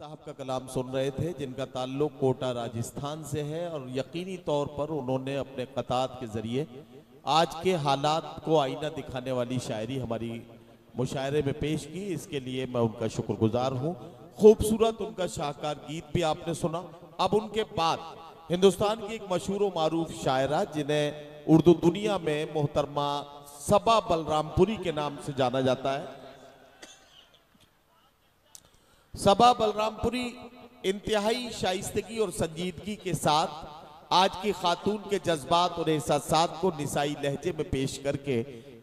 साहब का कलाम सुन रहे थे, जिनका ताल्लुक कोटा राजस्थान से है और यकीनी तौर पर उन्होंने अपने क़तात के ज़रिए आज के हालात को आईना दिखाने वाली शायरी हमारी मुशायरे में पेश की। इसके लिए मैं उनका शुक्रगुजार हूँ। खूबसूरत उनका शाहकार गीत भी आपने सुना। अब उनके बाद हिंदुस्तान की एक मशहूर व मारूफ शायरा, जिन्हें उर्दू दुनिया में मोहतरमा सबा बलरामपुरी के नाम से जाना जाता है। सबा बलरामपुरी इंतहाई शाइस्तगी और संजीदगी के साथ आज की खातून के जज्बात और एहसासात को निसाई लहजे में पेश करके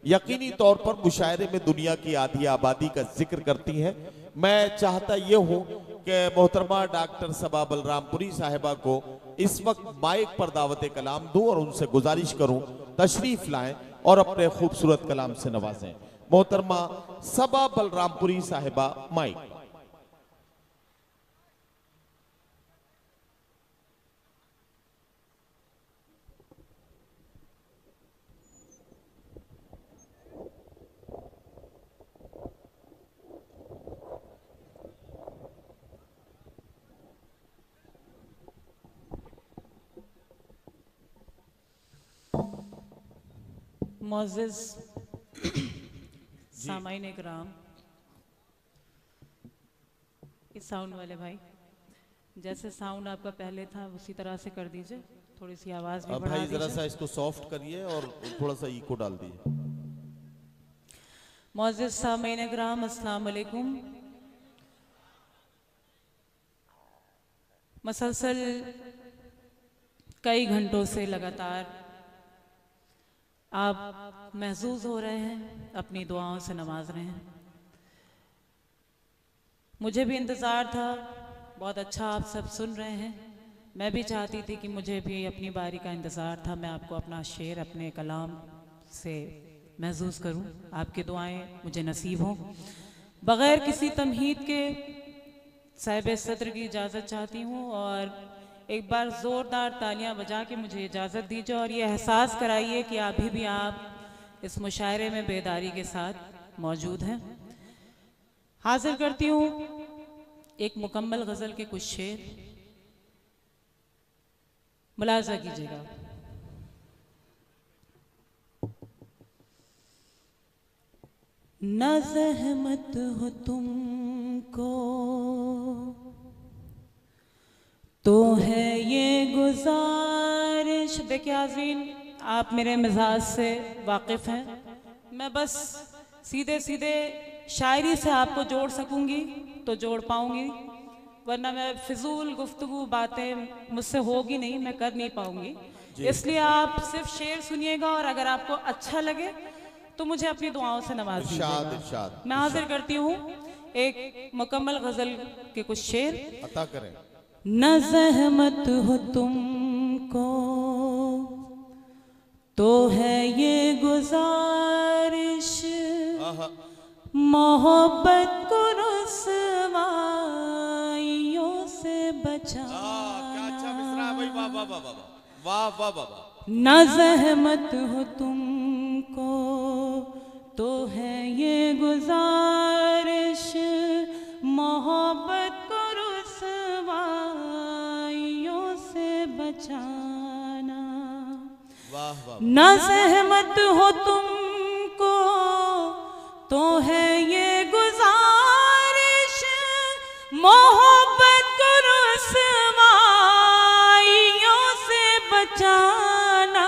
यकीनी तौर पर मुशायरे में दुनिया की आधी आबादी का जिक्र करती हैं। मैं चाहता ये हूँ कि मोहतरमा डॉक्टर सबा बलरामपुरी साहिबा को इस वक्त माइक पर दावत कलाम दूं और उनसे गुजारिश करूं तशरीफ लाएं और अपने खूबसूरत कलाम से नवाजें। मोहतरमा सबा बलरामपुरी साहिबा, माइक। मोअज़्ज़िज़ सामाईन इकराम, इस साउंड वाले भाई, जैसे साउंड आपका पहले था उसी तरह से कर दीजिए। थोड़ी सी आवाज़ भी बढ़ा भाई दीजिए। जरा सा इसको सॉफ्ट करिए और थोड़ा सा इको डाल दीजिए। मोअज़्ज़िज़ सामाईन इकराम, अस्सलाम वालेकुम। मसलसल कई घंटों से लगातार आप महसूस हो रहे हैं, अपनी दुआओं से नवाज रहे हैं। मुझे भी इंतज़ार था, बहुत अच्छा आप सब सुन रहे हैं। मैं भी चाहती थी कि मुझे भी अपनी बारी का इंतज़ार था, मैं आपको अपना शेर अपने कलाम से महसूस करूं, आपकी दुआएं मुझे नसीब हों। बग़ैर किसी तमहीद के साहिब सदर की इजाज़त चाहती हूं और एक बार ज़ोरदार तालियां बजा के मुझे इजाज़त दीजिए और ये एहसास कराइए कि अभी भी आप इस मुशायरे में बेदारी के साथ मौजूद हैं। हाजिर करती हूँ एक मुकम्मल गज़ल के कुछ शेर, मुलाज़ा कीजिएगा। न ज़हमत हो तुमको तो है ये गुजारिश। देखिए आज़ीन, आप मेरे मिजाज से वाकिफ़ हैं। मैं बस सीधे सीधे शायरी से आपको जोड़ सकूंगी तो जोड़ पाऊंगी, वरना मैं फिजूल गुफ्तगू बातें मुझसे होगी नहीं, मैं कर नहीं पाऊंगी। इसलिए आप सिर्फ शेर सुनिएगा और अगर आपको अच्छा लगे तो मुझे अपनी दुआओं से नवाज दीजिएगा। मैं हाजिर करती हूँ एक मुकम्मल गज़ल के कुछ शेर। अता करें। न ज़हमत हो तुमको तो है ये गुजारिश, मोहब्बत को रुसवाइयों से बचाना। क्या अच्छा मिसरा है भाई, वाह वाह वाह वाह वाह वाह वाह वाह। न ज़हमत हो तुमको तो है ये गुजारिश, मोहब्बत को बचाना। वाह वाह। न सहमत हो तुमको तो है ये गुजारिश, मोहब्बत को रुसवाइयों से बचाना।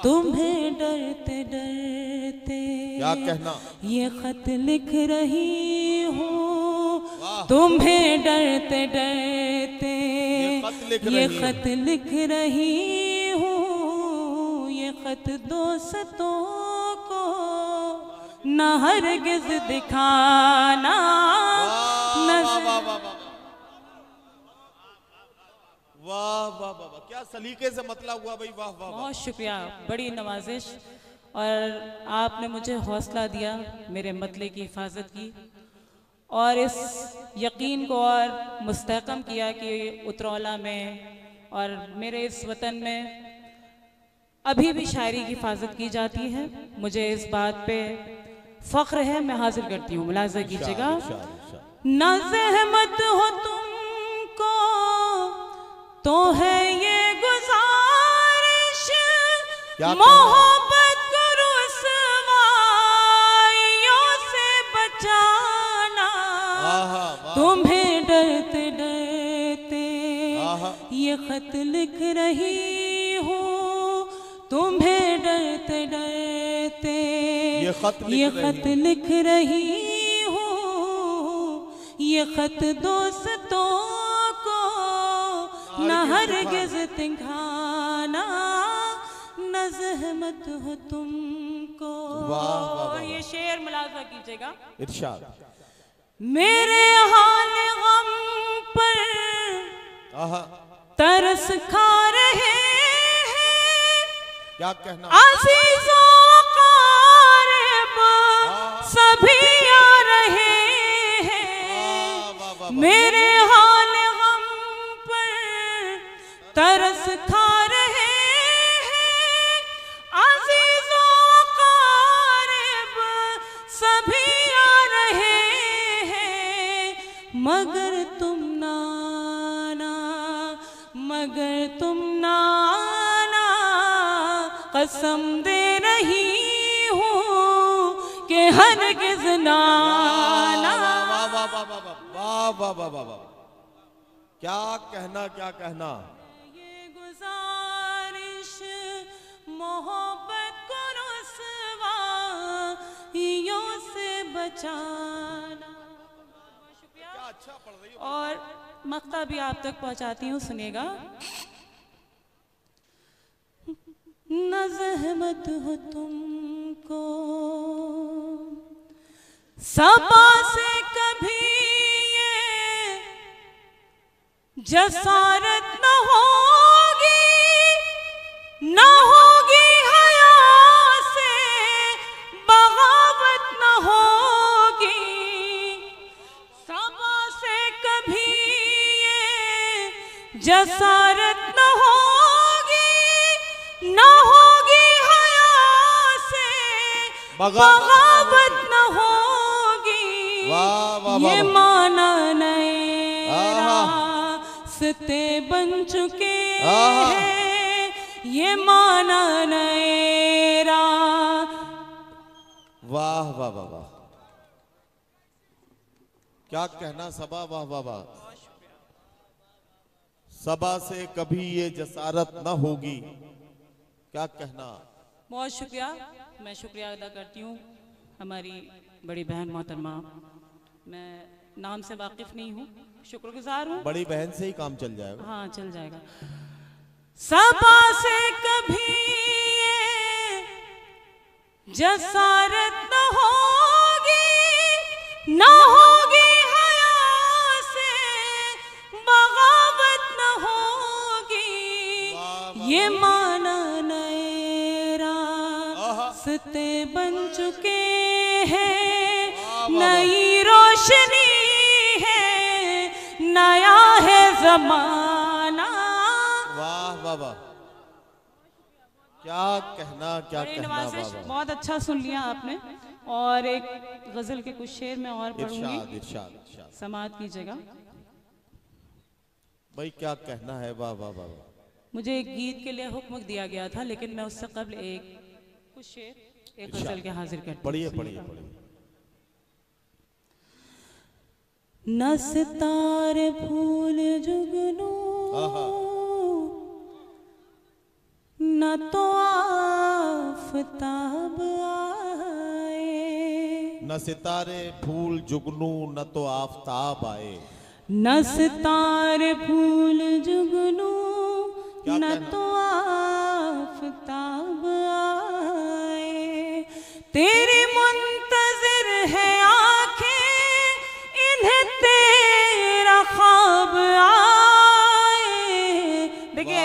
तुम्हें डरते डरते क्या कहना ये खत लिख रही हूँ, तुम्हें डरते डरते ये खत लिख रही हूँ। ये खत दोस्तों को न हरगिज़ दिखाना। वाह वाह वाह, क्या सलीके से मतलब हुआ भाई, वाह वाह। बहुत शुक्रिया, बड़ी नवाजिश, और आपने मुझे हौसला दिया मेरे मतले की हिफाजत की और इस यकीन को और मुस्तहकम किया कि उतरौला में और मेरे इस वतन में अभी भी शायरी की हिफाजत की जाती है। मुझे इस बात पे फ़ख्र है। मैं हाजिर करती हूँ, मुलाज़ा कीजिएगा। अच्छा। न ज़हमत हो तुमको तो है ये गुजारिश, मोहब्बत को रुसवाइयों से बचाना। तुम्हें डरते डरते ये खत लिख रही हूँ, तुम्हें डरते डरते ये खत लिख रही हूँ। ये खत दोस्तों को न हरगिज़ दिखाना, न ज़हमत हो तुमको। और ये शेर मुलाज़ा कीजिएगा। इरशाद। मेरे हाल गम पर तरस खा रहे हैं, क्या कहना, अज़ीज़ों क़रीब सभी आ रहे हैं। मेरे हाल गम पर तरस खा रहे हैं, अज़ीज़ों क़रीब सभी आ रहे हैं। मगर तुम ना आना, मगर तुम ना आना, कसम दे रही हूँ कि हरगिज़ ना आना। वाह वाह वाह वाह वाह, क्या कहना, क्या कहना। ये गुजारिश मोहब्बत को रुसवाइयों से बचाना। शुक्रिया। अच्छा पढ़ रही हो। और मक्ता भी आप तक पहुंचाती हूँ, सुनेगा। न ज़हमत हो तुमको सबा से कभी ये जसारत न होगी, न होगी हया से बगावत न होगी। सबा से कभी ये जसारत न होगी, न होगी हया से बगावत न होगी। ये माना नए रास्ते बन चुके हैं, ये माना नए वाह वाह वाह वाह, क्या कहना सबा, वाह वाह वाह। सबा से कभी ये जसारत न होगी, क्या कहना। बहुत शुक्रिया। मैं शुक्रिया अदा करती हूँ हमारी बड़ी बहन मोहतरमा। मैं नाम से वाकिफ नहीं हूँ, शुक्रगुजार हूँ। बड़ी बहन से ही काम चल जाएगा। हाँ चल जाएगा। सबा से कभी ये जसारत न होगी, न होगी हया से बगावत न होगी। ये माना नए रास्ते बन चुके हैं, नई रोशनी है, नया है जमाना। वाह वाह वाह, क्या कहना, क्या कहना। नवाज़िश बहुत अच्छा सुन लिया आपने। और एक गजल के कुछ शेर मैं और पढ़ूंगी, इरशाद इरशाद इरशाद, समाअत कीजिएगा। भाई क्या कहना है। वाह वाह वाह। मुझे एक गीत के लिए हुक्म दिया गया था, लेकिन मैं उससे कबल कुछ शेर एक गजल के हाजिर करती हूँ। पढ़िए पढ़िए पढ़िए। न सितारे फूल जुगनू, न तो आफताब आए। न सितारे फूल जुगनू, न तो आफताब आए। न सितारे फूल जुगनू, न तो आफताब आए। तेरी मुंतजिर है आंखें, इन्हें तेरा ख्वाब आए। देखिए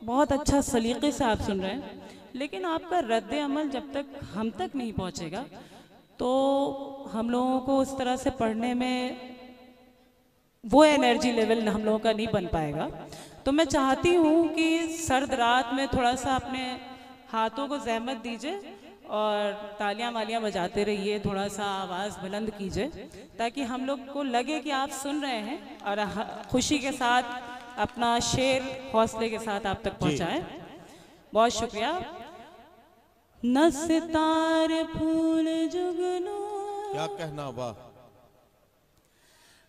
बहुत अच्छा सलीके से आप सुन रहे हैं, लेकिन आपका रद्द अमल जब तक हम तक नहीं पहुंचेगा तो हम लोगों को उस तरह से पढ़ने में वो एनर्जी लेवल हम लोगों का नहीं बन पाएगा। तो मैं चाहती हूँ कि सर्द रात में थोड़ा सा अपने हाथों को ज़हमत दीजिए और तालियां वालियां बजाते रहिए, थोड़ा सा आवाज़ बुलंद कीजिए ताकि हम लोग को लगे कि आप सुन रहे हैं और खुशी के साथ अपना शेर हौसले के साथ आप तक पहुंचाएं। बहुत शुक्रिया। न सितार फूल जुगनू, क्या कहना, वाह।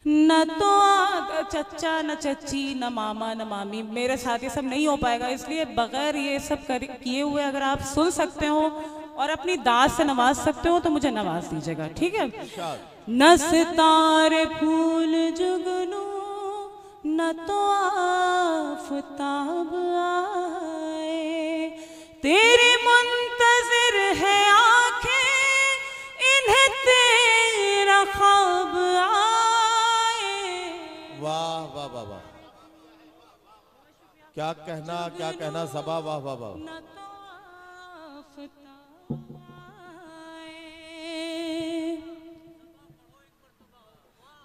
न तो चच्चा न चच्ची न मामा न मामी, मेरे साथ ये सब नहीं हो पाएगा, इसलिए बगैर ये सब किए हुए अगर आप सुन सकते हो और अपनी दाद से नवाज सकते हो तो मुझे नवाज दीजिएगा, ठीक है। न सितारे फूल जुगनू, न तो आफताब आए, तेरी मुंतजिर है आंखें, इन्हें तेरा ख्वाब आए। वाह वाह वाह वाह, क्या कहना, क्या कहना सबा, वाह वाह वाह। न तो आफताब आए।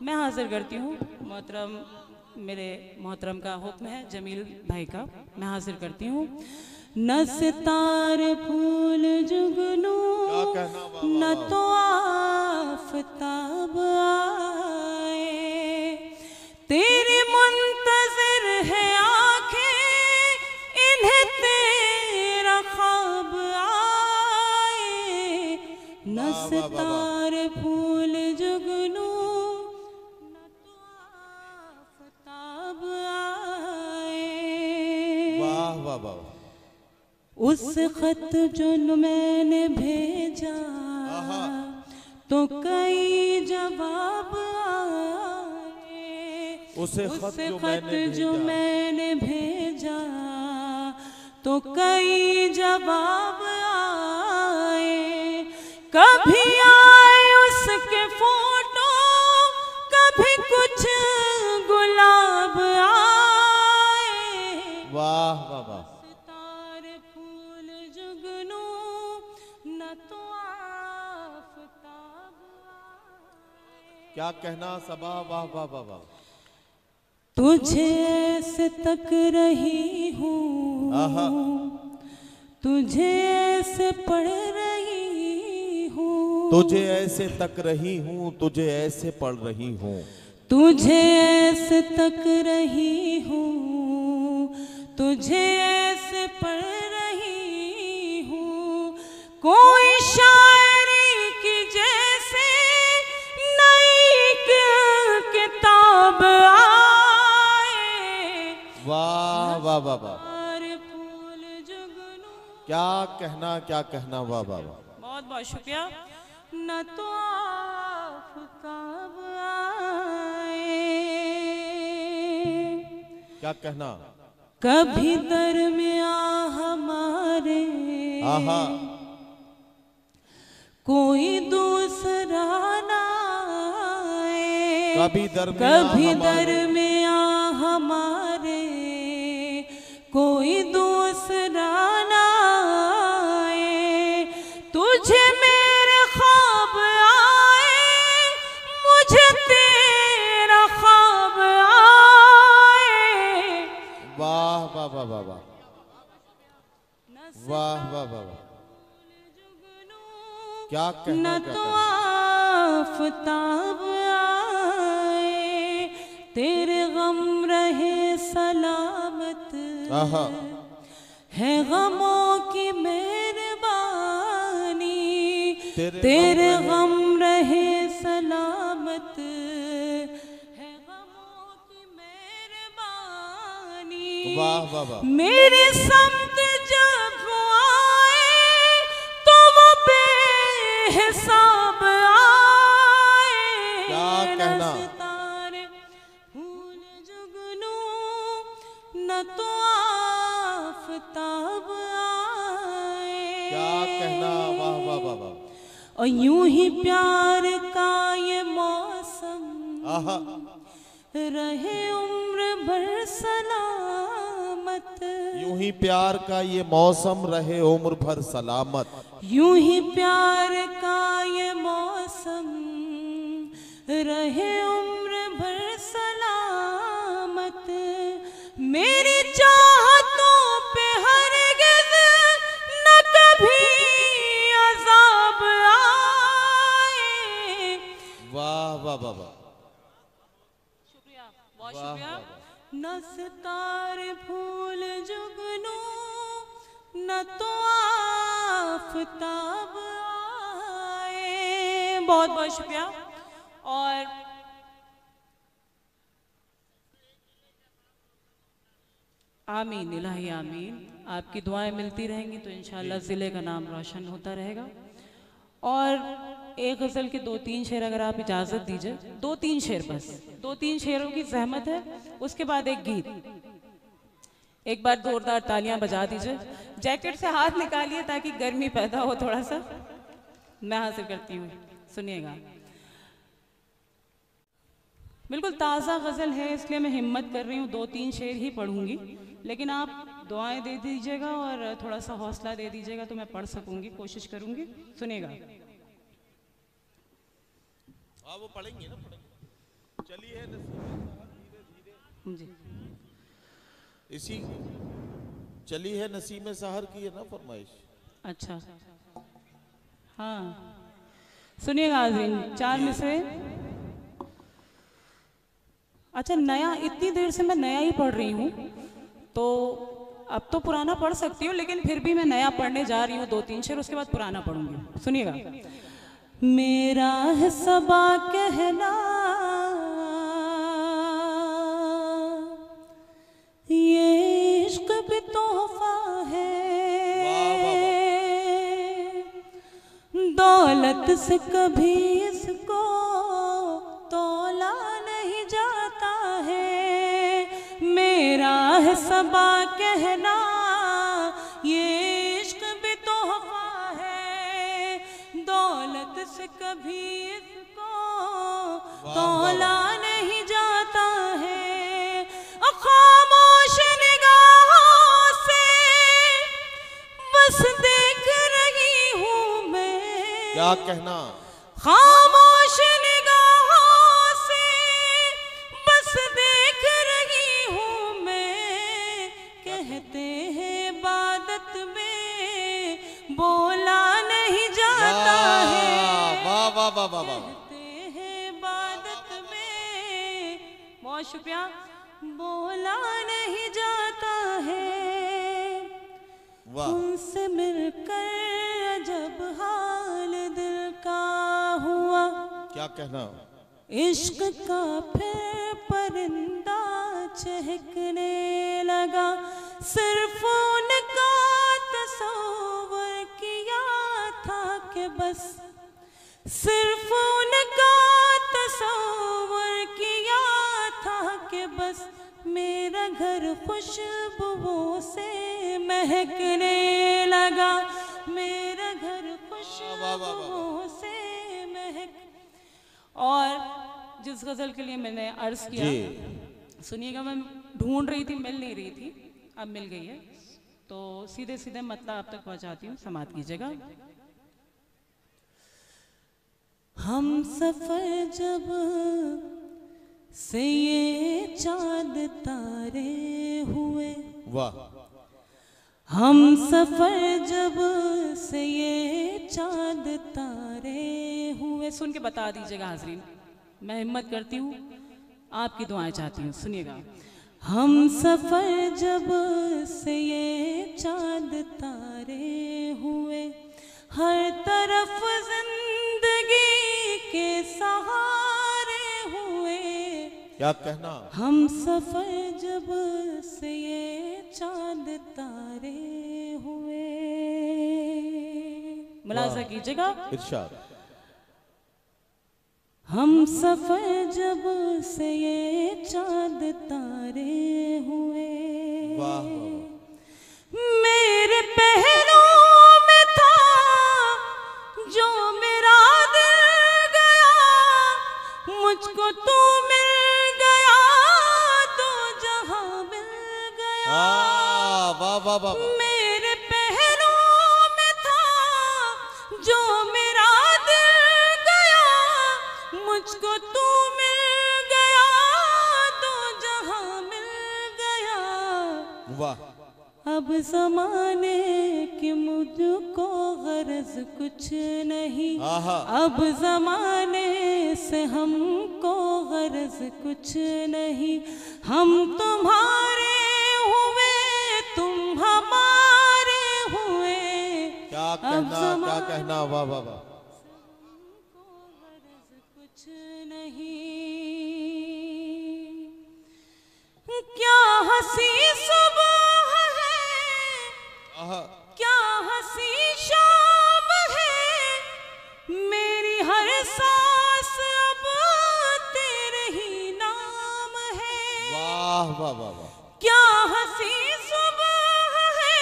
मैं हाजिर करती हूँ मोहतरम, मेरे मोहतरम का हुक्म है, जमील भाई का, मैं हाजिर करती हूँ। न सितारे फूल जुगनू, न तो आफताब आए, तेरी मुंतजिर है आंखें, इन्हें तेरा ख्वाब आए। न सितारे फूल जुगनू, न तो आफताब आए। वाह वाह वाह। उस खत जो मैंने भेजा तो कई जवाब आए, उस खत जो मैंने भेजा तो कई जवाब आए। कभी आए उसके फोटो, कभी कुछ गुलाब आए। वाह वाह वाह। सितारे फूल जुगनू, न तो आफताब आए। क्या कहना सबा, वाह वाह वाह वाह। तुझे ऐसे तक रही हूँ, तुझे ऐसे पढ़ रही हूँ, तुझे ऐसे तक रही हूँ, तुझे ऐसे पढ़ रही हूँ, तुझे ऐसे तक रही हूँ, तुझे ऐसे पढ़ रही हूँ। कोई शायरी की जैसे नई किताब आए। वाह वाह वाह वाह। सारे फूल जुगनू, क्या कहना, क्या कहना, वाह वाह वाह। बहुत बहुत शुक्रिया। न तो आफताब आए, क्या कहना। कभी दरमियां हमारे कोई दूसरा ना आए। कभी दरमियां हमारे कोई दूसरा ना आए। तुझे मेरे ख्वाब आए, मुझे तेरा ख्वाब आए। वाह वाह वाह वाह वाह, वाह वाह वाह वाह। क्या कहना, न क्या तो कहना। आफताब आए, तेरे गम रहे सलामत, है गमों की मेहरबानी। तेरे गम रहे सलामत, है गमों की मेहरबानी। वाह वाह वाह। मेरे समत जब आए तो वो बेहिसाब आए। क्या कहना। सितारे फूल जुगनू, न तो आफताब आए। क्या कहना, वाह वाह वाह वाह। और यूं ही प्यार का ये मौसम रहे उम्र भर सलामत। यूं ही प्यार का ये मौसम रहे उम्र भर सलामत। यूं ही प्यार का ये मौसम रहे उम्र भर सलामत। मेरी चाहतों पे हरगिज़ न कभी वाह वाह वाह, शुक्रिया, बहुत शुक्रिया। न सितारे फूल जुगनू न तो आफताब आए, बहुत बहुत शुक्रिया। और आमीन इलाही आमीन, आपकी दुआएं मिलती रहेंगी तो इंशाल्लाह ज़िले का नाम रोशन होता रहेगा। और एक गज़ल के 2-3 शेर अगर आप इजाज़त दीजिए, 2-3 शेर बस, 2-3 शेरों की ज़हमत है, उसके बाद एक गीत। एक बार जोरदार तालियां बजा दीजिए, जैकेट से हाथ निकालिए ताकि गर्मी पैदा हो थोड़ा सा। मैं हासिल करती हूँ, सुनिएगा। बिल्कुल ताज़ा गज़ल है इसलिए मैं हिम्मत कर रही हूँ, 2-3 शेर ही पढ़ूंगी, लेकिन आप दुआएं दे दीजिएगा और थोड़ा सा हौसला दे दीजिएगा तो मैं पढ़ सकूंगी, कोशिश करूंगी। सुनिएगा। हाँ वो पढ़ेंगे ना, पढ़ेंगे। चलिए धीरे धीरे जी, इसी चली है नसीम सहर की है ना फरमाइश। अच्छा हाँ, सुनिएगा हाज़रीन, 4 में से। अच्छा नया, इतनी देर से मैं नया ही पढ़ रही हूँ तो अब तो पुराना पढ़ सकती हूँ, लेकिन फिर भी मैं नया पढ़ने जा रही हूँ 2-3 शेर, उसके बाद पुराना पढ़ूंगी। सुनिएगा। मेरा है सबा कहना ये इश्क भी तोहफा है, दौलत से कभी इसको तोला नहीं जाता है। मेरा है सबा कहना ये इश्क भी तोहफा है, दौलत से कभी इसको तोला नहीं जाता है। खामोश निगाहों से बस देख रही हूँ मैं, क्या कहना, खामोश निगाहों से बस देख रही हूँ मैं। कहते हैं इबादत में बोला नहीं जाता है, वाह वाह वाह वाह वाह, कहते हैं इबादत में, बहुत शुक्रिया, बोला नहीं जाता है। वाह उनसे मिलकर जब हाल दिल का हुआ, क्या कहना, इश्क का फिर परिंदा चहकने लगा। सिर्फ उनका तस्वर किया था कि बस, सिर्फ उनका तस्वर किया था कि बस, मेरा घर खुशबुओं से महकने लगा। मेरा घर खुशबुओं से महक। और जिस गज़ल के लिए मैंने अर्ज़ किया, सुनिएगा, मैं ढूंढ रही थी, मिल नहीं रही थी, अब मिल गई है, तो सीधे सीधे मतलब आप तक पहुंचाती हूँ, समाप्त कीजिएगा। हम सफर जब से ये चांद तारे हुए, वाह, हम सफर जब से ये चांद तारे हुए। सुन के बता दीजिएगा हाज़रीन, मैं हिम्मत करती हूँ, आपकी दुआएं चाहती हूँ। सुनिएगा। हम सफर जब से ये चांद तारे हुए, हर तरफ जिंदगी के सहारे हुए। क्या कहना, हम सफर जब से ये चांद तारे हुए। मुलाज़ा कीजिएगा, इरशाद। हम सफर जब से ये चांद तारे हुए, वाह मेरे पहलों में था जो मेरा दिल गया, मुझको तू मिल गया तो जहां मिल गया। वाह वाह वाह, मेरे पहलों में था जो मेरा दिल गया, मुझको तू मिल गया तो जहां मिल गया। वाह, अब ज़माने की मुझको गरज कुछ नहीं, अब ज़माने से हमको गरज कुछ नहीं। हम तुम्हारे हुए तुम हमारे हुए। क्या कहना, वाह वाह वाह। हमको गरज कुछ नहीं। क्या हंसी सुबह है, क्या हंसी शाम है, मेरी हर सांस अब तेरे ही नाम है। वाह वाह वाह वाह। क्या हंसी सुबह है,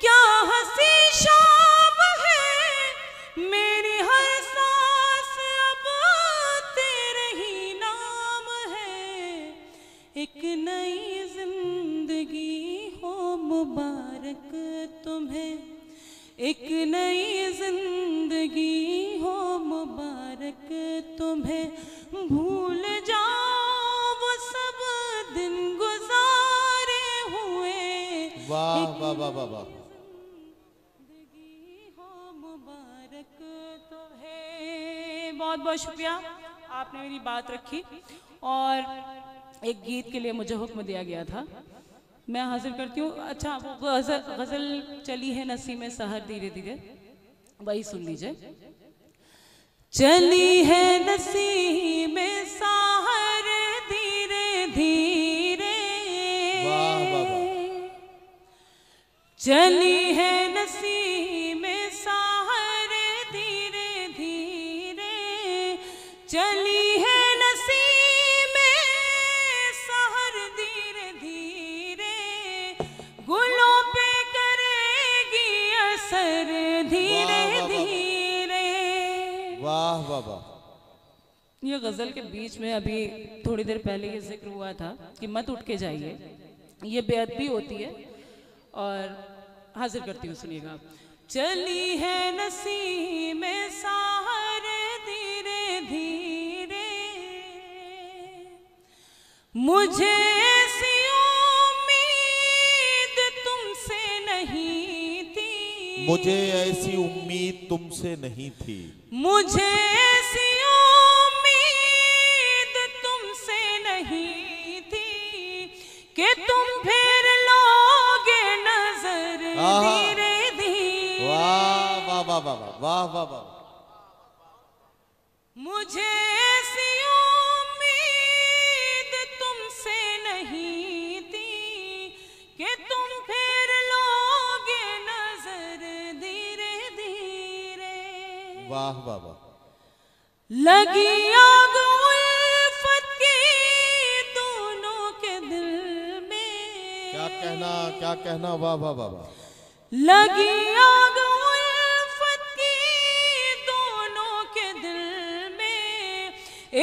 क्या हंसी शाम है, मेरी हर सांस अब तेरे ही नाम है। एक नई जिंदगी हो मुबारक तुम्हें, एक नई जिंदगी हो मुबारक तुम्हें। भूल जाओ वो सब दिन गुजारे हुए। वाह वाह वाह वाह वाह। जिंदगी हो मुबारक तुम्हें। बहुत बहुत शुक्रिया, आपने मेरी बात रखी। और एक गीत के लिए मुझे हुक्म दिया गया था, मैं हाजिर करती हूँ। अच्छा, वो गजल चली है नसीम सहर धीरे धीरे, वही सुन लीजिए। चली है नसीम सहर धीरे धीरे, चली है नसीम सहर धीरे धीरे, चली है नसीम सहर धीरे धीरे, गुलों पे करेगी असर धीरे धीरे। वाह वाह वाह। ये गजल के बीच में अभी थोड़ी देर पहले ये जिक्र हुआ था कि मत उठ के जाइए, ये बेअदबी होती है। और हाजिर करती हूँ, सुनिएगा। चली है नसीम सहर धीरे धीरे, मुझे ऐसी उम्मीद तुमसे नहीं थी, मुझे ऐसी उम्मीद तुमसे नहीं थी, मुझे ऐसी उम्मीद तुमसे नहीं थी कि तुम फिर लोगे नजर धीरे धीरे। वाह वाह वाह वाह वाह वाह वाह। मुझे ऐसी उम्मीद तुमसे नहीं थी कि तुम फिर लोगे नजर धीरे धीरे। वाह वाह वाह। लगी आग उल्फत की दोनों के दिल में, क्या कहना, वाह वाह वाह वाह। लगी आग उल्फत की दोनों के दिल में,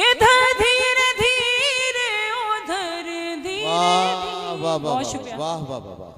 इधर धीरे धीरे उधर धीरे। वाह वाह वाह बहुत शुक्रिया। वाह वाह वाह वाह।